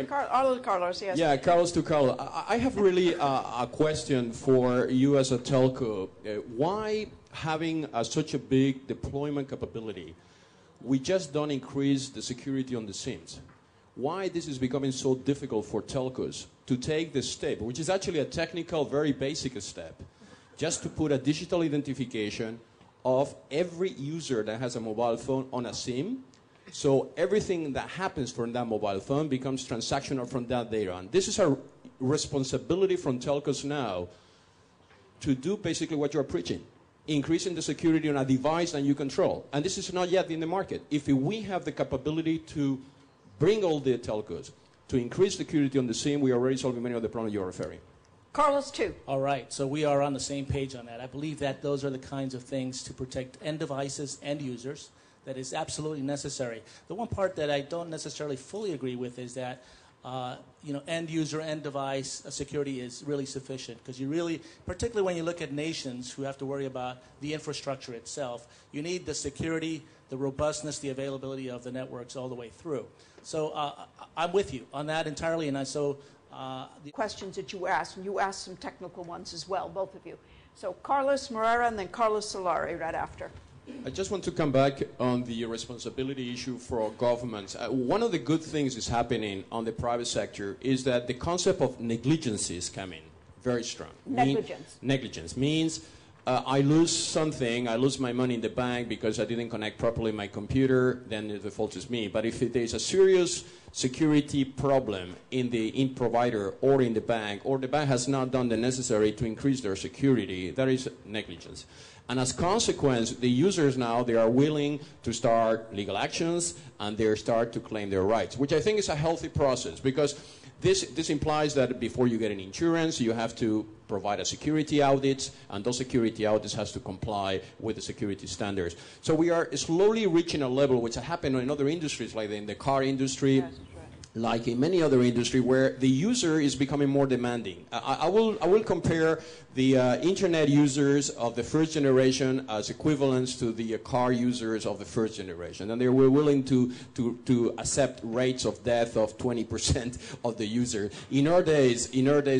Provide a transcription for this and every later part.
Carlos, yes. Yeah, Carlos to Carlos. I have really a question for you as a telco. Why having such a big deployment capability, we just don't increase the security on the SIMs? Why this is becoming so difficult for telcos to take this step, which is actually a technical, very basic step, just to put a digital identification of every user that has a mobile phone on a SIM, so everything that happens from that mobile phone becomes transactional from that data. And this is a responsibility from telcos now to do basically what you're preaching, increasing the security on a device that you control. And this is not yet in the market. If we have the capability to bring all the telcos to increase security on the SIM, we are already solving many of the problems you're referring. Carlos, too. All right, so we are on the same page on that. I believe that those are the kinds of things to protect end devices, end users, that is absolutely necessary. The one part that I don't necessarily fully agree with is that end user, end device security is really sufficient, because you really, particularly when you look at nations who have to worry about the infrastructure itself, you need the security, the robustness, the availability of the networks all the way through. So I'm with you on that entirely, and the questions that you asked, and you asked some technical ones as well, both of you. So Carlos Moreira and then Carlos Solari right after. I just want to come back on the responsibility issue for governments. One of the good things is happening on the private sector is that the concept of negligence is coming very strong. Negligence. Negligence means I lose something, I lose my money in the bank because I didn't connect properly my computer, then the fault is me. But if there's a serious security problem in the provider or in the bank, or the bank has not done the necessary to increase their security, that is negligence. And as a consequence, the users now, they are willing to start legal actions and they start to claim their rights, which I think is a healthy process, because this implies that before you get an insurance, you have to provide a security audit, and those security audits has to comply with the security standards. So we are slowly reaching a level which happened in other industries, like in the car industry, yes, like in many other industries, where the user is becoming more demanding. I will compare the internet users of the first generation as equivalents to the car users of the first generation, and they were willing to accept rates of death of 20% of the user. In our days,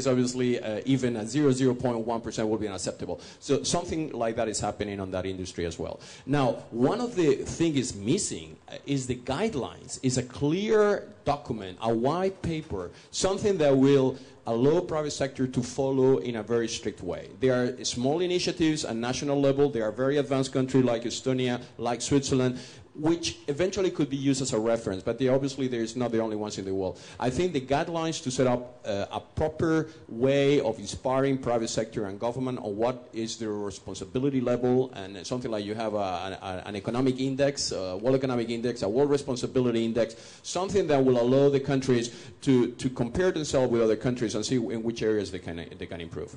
obviously, even at 0.1% will be unacceptable. So something like that is happening on that industry as well. Now, one of the things is missing is the guidelines, is a clear document, a white paper, something that will allow private sector to follow in a very strict way. There are small initiatives at national level. There are very advanced countries like Estonia, like Switzerland, which eventually could be used as a reference, but obviously there's not the only ones in the world. I think the guidelines to set up a proper way of inspiring private sector and government on what is their responsibility level, and something like you have an economic index, a world economic index, a world responsibility index, something that will allow the countries to compare themselves with other countries and see in which areas they can improve.